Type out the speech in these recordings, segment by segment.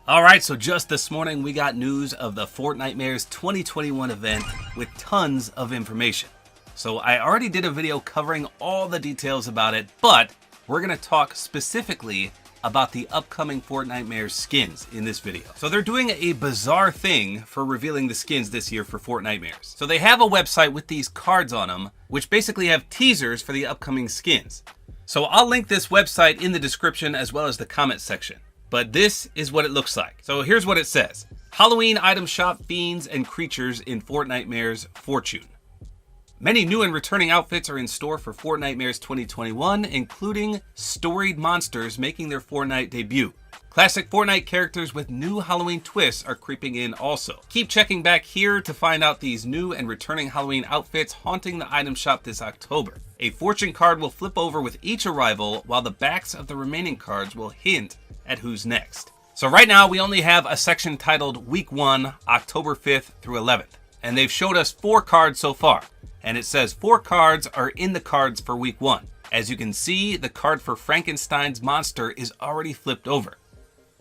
Alright, so just this morning we got news of the Fortnitemares 2021 event with tons of information. So I already did a video covering all the details about it, but we're going to talk specifically about the upcoming Fortnitemares skins in this video. So they're doing a bizarre thing for revealing the skins this year for Fortnitemares. So they have a website with these cards on them, which basically have teasers for the upcoming skins. So I'll link this website in the description as well as the comment section. But this is what it looks like. So here's what it says. Halloween item shop fiends and creatures in Fortnitemares Fortune. Many new and returning outfits are in store for Fortnitemares 2021, including storied monsters making their Fortnite debut. Classic Fortnite characters with new Halloween twists are creeping in also. Keep checking back here to find out these new and returning Halloween outfits haunting the item shop this October. A fortune card will flip over with each arrival, while the backs of the remaining cards will hint at who's next. So right now we only have a section titled Week 1, October 5th through 11th. And they've showed us 4 cards so far. And it says 4 cards are in the cards for Week 1. As you can see, the card for Frankenstein's monster is already flipped over.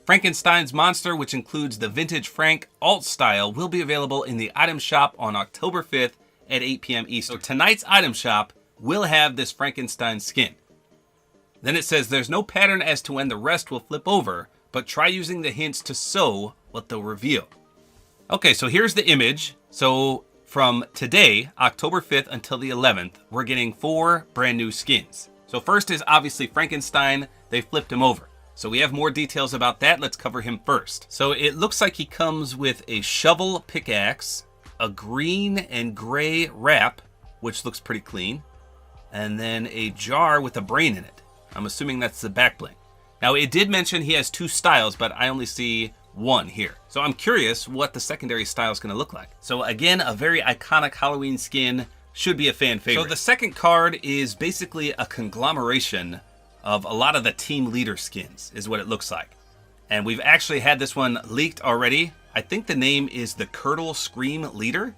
Frankenstein's monster, which includes the Vintage Frank alt style, will be available in the item shop on October 5th at 8 p.m. Eastern. So tonight's item shop will have this Frankenstein skin. Then it says there's no pattern as to when the rest will flip over, but try using the hints to sew what they'll reveal. Okay, so here's the image. So from today, October 5th until the 11th, we're getting 4 brand new skins. So first is obviously Frankenstein. They flipped him over. So we have more details about that. Let's cover him first. So it looks like he comes with a shovel pickaxe, a green and gray wrap, which looks pretty clean, and then a jar with a brain in it. I'm assuming that's the back bling. Now it did mention he has 2 styles, but I only see 1 here. So I'm curious what the secondary style is going to look like. So again, a very iconic Halloween skin, should be a fan favorite. So the second card is basically a conglomeration of a lot of the team leader skins, is what it looks like. And we've actually had this one leaked already. I think the name is the Curdle Scream Leader.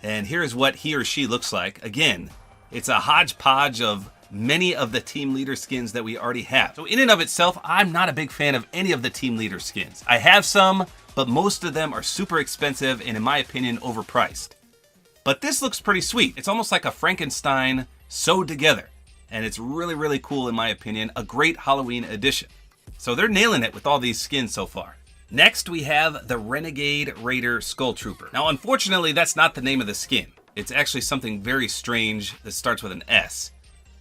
And here's what he or she looks like. Again, it's a hodgepodge of many of the team leader skins that we already have. So in and of itself, I'm not a big fan of any of the team leader skins. I have some, but most of them are super expensive and in my opinion, overpriced. But this looks pretty sweet. It's almost like a Frankenstein sewed together. And it's really, really cool in my opinion. A great Halloween addition. So they're nailing it with all these skins so far. Next, we have the Renegade Raider Skull Trooper. Now, unfortunately, that's not the name of the skin. It's actually something very strange that starts with an S.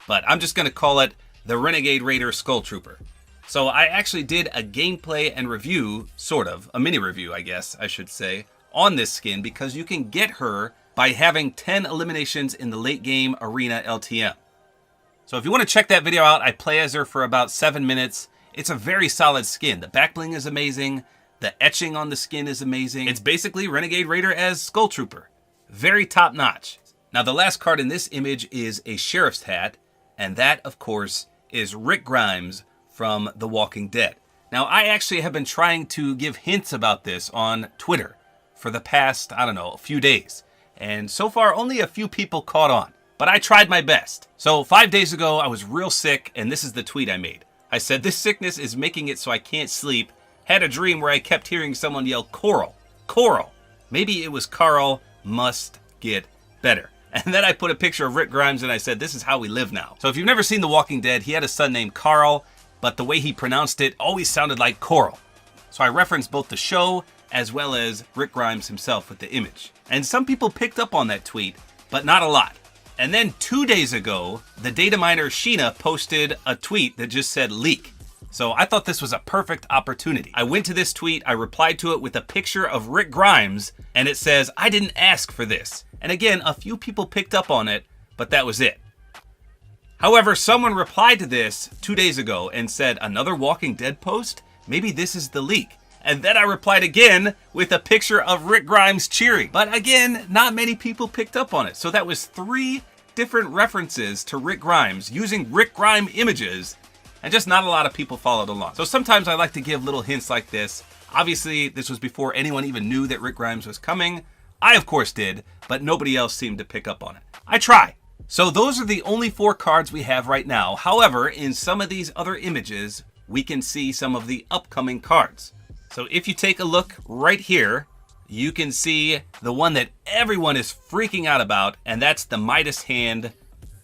But I'm just going to call it the Renegade Raider Skull Trooper. So I actually did a gameplay and review, sort of, a mini review I guess I should say, on this skin because you can get her by having 10 eliminations in the late game arena LTM. So if you want to check that video out, I play as her for about 7 minutes. It's a very solid skin. The back bling is amazing. The etching on the skin is amazing. It's basically Renegade Raider as Skull Trooper. Very top notch. Now the last card in this image is a sheriff's hat. And that, of course, is Rick Grimes from The Walking Dead. Now, I actually have been trying to give hints about this on Twitter for the past, I don't know, a few days. And so far, only a few people caught on. But I tried my best. So 5 days ago, I was real sick, and this is the tweet I made. I said, this sickness is making it so I can't sleep. Had a dream where I kept hearing someone yell, Coral, Coral. Maybe it was Carl, must get better. And then I put a picture of Rick Grimes and I said, this is how we live now. So if you've never seen The Walking Dead, he had a son named Carl, but the way he pronounced it always sounded like Coral. So I referenced both the show as well as Rick Grimes himself with the image. And some people picked up on that tweet, but not a lot. And then 2 days ago, the data miner Sheena posted a tweet that just said leak. So I thought this was a perfect opportunity. I went to this tweet, I replied to it with a picture of Rick Grimes, and it says, I didn't ask for this. And again, a few people picked up on it, but that was it. However, someone replied to this 2 days ago and said, another Walking Dead post? Maybe this is the leak. And then I replied again with a picture of Rick Grimes cheering. But again, not many people picked up on it. So that was 3 different references to Rick Grimes using Rick Grimes images, and just not a lot of people followed along. So sometimes I like to give little hints like this. Obviously, this was before anyone even knew that Rick Grimes was coming. I, of course, did, but nobody else seemed to pick up on it. I try. So those are the only 4 cards we have right now. However, in some of these other images, we can see some of the upcoming cards. So if you take a look right here, you can see the one that everyone is freaking out about, and that's the Midas hand,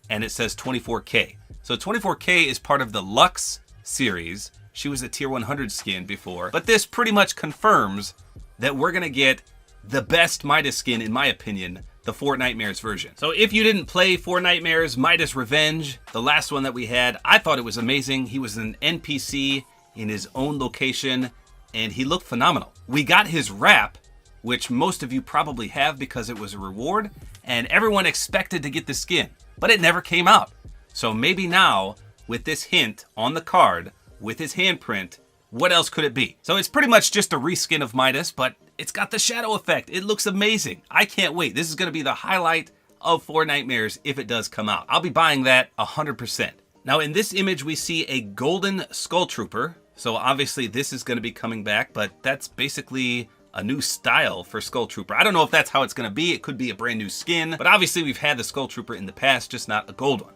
and it says 24K. So 24K is part of the Lux series. She was a tier 100 skin before, but this pretty much confirms that we're gonna get the best Midas skin, in my opinion, the Fortnitemares version. So if you didn't play Fortnitemares Midas Revenge, the last one that we had, I thought it was amazing. He was an NPC in his own location, and he looked phenomenal. We got his wrap, which most of you probably have because it was a reward, and everyone expected to get the skin, but it never came out. So maybe now, with this hint on the card, with his handprint, what else could it be? So it's pretty much just a reskin of Midas, but it's got the shadow effect. It looks amazing. I can't wait. This is going to be the highlight of Fortnitemares if it does come out. I'll be buying that 100%. Now in this image, we see a golden skull trooper. So obviously this is going to be coming back, but that's basically a new style for Skull Trooper. I don't know if that's how it's going to be. It could be a brand new skin, but obviously we've had the Skull Trooper in the past, just not a gold one.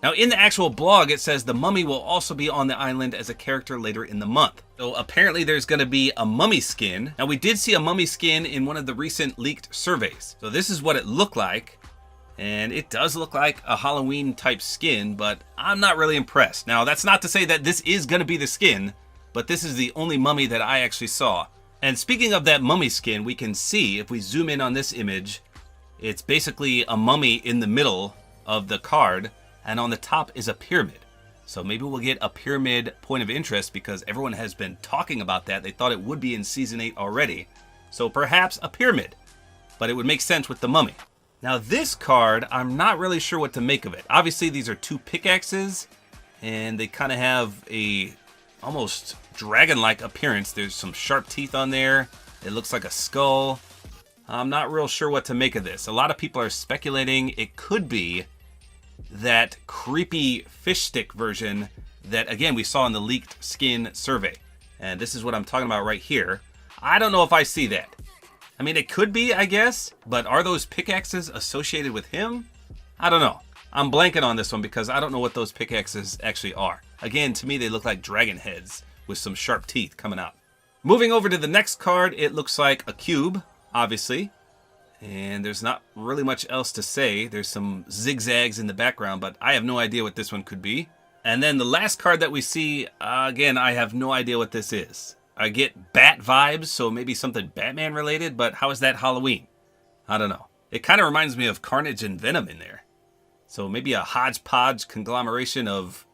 Now in the actual blog, it says the mummy will also be on the island as a character later in the month. So apparently there's going to be a mummy skin. Now we did see a mummy skin in one of the recent leaked surveys. So this is what it looked like. And it does look like a Halloween type skin, but I'm not really impressed. Now that's not to say that this is going to be the skin, but this is the only mummy that I actually saw. And speaking of that mummy skin, we can see, if we zoom in on this image, it's basically a mummy in the middle of the card, and on the top is a pyramid. So maybe we'll get a pyramid point of interest because everyone has been talking about that. They thought it would be in Season 8 already. So perhaps a pyramid, but it would make sense with the mummy. Now this card, I'm not really sure what to make of it. Obviously these are two pickaxes, and they kind of have a almost dragon-like appearance. There's some sharp teeth on there. It looks like a skull. I'm not real sure what to make of this. A lot of people are speculating it could be that creepy fish stick version that, again, we saw in the leaked skin survey. And this is what I'm talking about right here. I don't know if I see that. I mean, it could be, I guess, but are those pickaxes associated with him? I don't know. I'm blanking on this one because I don't know what those pickaxes actually are. Again, to me, they look like dragon heads with some sharp teeth coming out. Moving over to the next card, it looks like a cube, obviously. And there's not really much else to say. There's some zigzags in the background, but I have no idea what this one could be. And then the last card that we see, again, I have no idea what this is. I get bat vibes, so maybe something Batman related, but how is that Halloween? I don't know. It kind of reminds me of Carnage and Venom in there. So maybe a hodgepodge conglomeration of,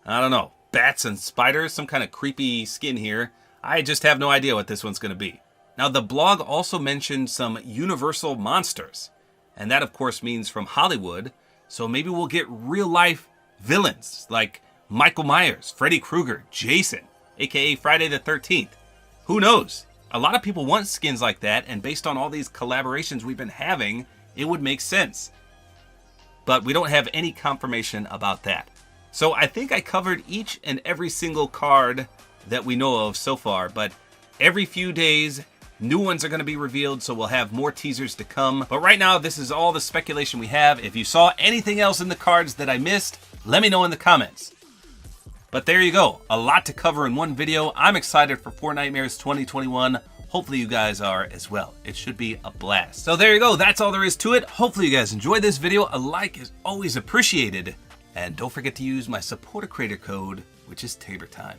I don't know, bats and spiders, some kind of creepy skin here. I just have no idea what this one's going to be. Now, the blog also mentioned some universal monsters, and that, of course, means from Hollywood, so maybe we'll get real-life villains like Michael Myers, Freddy Krueger, Jason, aka Friday the 13th. Who knows? A lot of people want skins like that, and based on all these collaborations we've been having, it would make sense. But we don't have any confirmation about that. So I think I covered each and every single card that we know of so far, but every few days, new ones are going to be revealed, so we'll have more teasers to come. But right now, this is all the speculation we have. If you saw anything else in the cards that I missed, let me know in the comments. But there you go. A lot to cover in one video. I'm excited for Fortnitemares 2021. Hopefully you guys are as well. It should be a blast. So there you go. That's all there is to it. Hopefully you guys enjoyed this video. A like is always appreciated. And don't forget to use my Support-A-Creator code, which is tabortime.